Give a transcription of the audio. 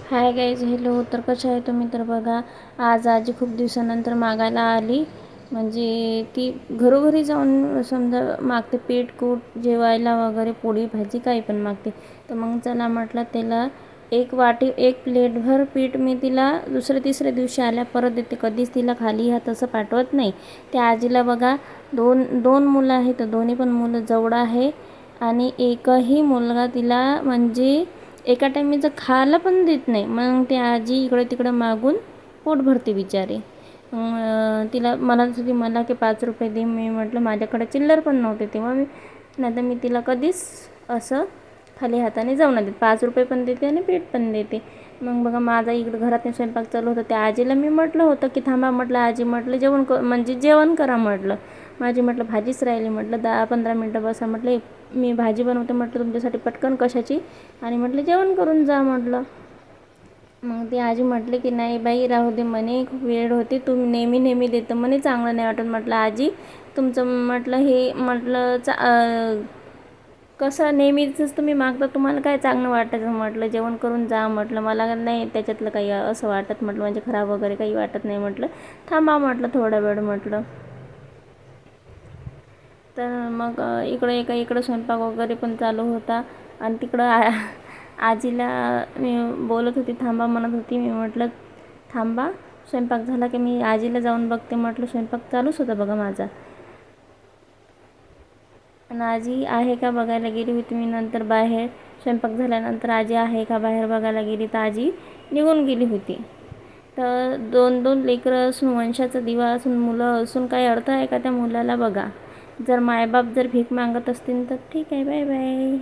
Hi guys, hello. तर कशा आहे तुम्ही? तर बघा, आज आजी खूप दिवसानंतर मागायला आली. म्हणजे ती घरोघरी जाऊन समजा मागते, पीठ कूट जेवायला वगैरे, पोळी भाजी काही पण मागते. तर मग चला म्हटलं त्याला एक वाटी, एक प्लेटभर पीठ मी तिला दुसऱ्या तिसऱ्या दिवशी आल्या परत देते. कधीच तिला खाली हात असं पाठवत नाही. त्या आजीला बघा दोन मुलं आहेत, तर दोन्ही पण मुलं जवळ आहे. आणि एकही मुलगा तिला म्हणजे एका टायमीचं खायला पण देत नाही. मग ती आजी इकडं तिकडं मागून पोट भरते बिचारी. तिला म्हणत होती मला की 5 रुपये दे. मी म्हटलं माझ्याकडे चिल्लर पण नव्हते तेव्हा. नाही तर मी तिला कधीच असं खाली हाताने जाऊ नाही देत. 5 रुपये पण देते आणि पीठ पण देते. मग बघा, माझा इकडं घरात स्वयंपाक चालू होता. त्या आजीला मी म्हटलं होतं की थांबा, म्हटलं आजी, म्हटलं जेवण करा म्हटलं. माझी म्हटलं भाजीच राहिली, म्हटलं 10-15 मिनटं बसा, म्हटलं मी भाजी बनवते म्हटलं तुमच्यासाठी पटकन कशाची, आणि म्हटलं जेवण करून जा म्हटलं. मग ती आजी म्हटली की नाही बाई, राहू दे म्हणे, खूप वेळ होते, तुम्ही नेहमी नेहमी देतं म्हणे, चांगलं नाही वाटत. म्हटलं आजी, तुमचं म्हटलं हे म्हटलं कसं नेहमीच तुम्ही मागता, तुम्हाला काय चांगलं वाटायचं, म्हटलं जेवण करून जा म्हटलं. मला नाही त्याच्यातलं काही असं वाटत म्हटलं, म्हणजे खराब वगैरे काही वाटत नाही म्हटलं. थांबा म्हटलं थोडा वेळ म्हटलं. तर मग इकडं स्वयंपाक वगैरे पण चालू होता. आणि तिकडं आजीला मी बोलत होती, थांबा म्हणत होती. मी म्हटलं थांबा, स्वयंपाक झाला की मी आजीला जाऊन बघते म्हटलं. स्वयंपाक चालूच होता बघा माझा. आणि आजी आहे का बघायला गेली होती मी नंतर बाहेर. स्वयंपाक झाल्यानंतर आजी आहे का बाहेर बघायला गेली, तर आजी निघून गेली होती. तर दोन दोन लेकरं असून, वंशाचा दिवा असून, मुलं असून काही अर्थ आहे का त्या मुलाला? बघा, जर मायबाप जर भीक मागत असतील तर ठीक आहे, बाय बाय.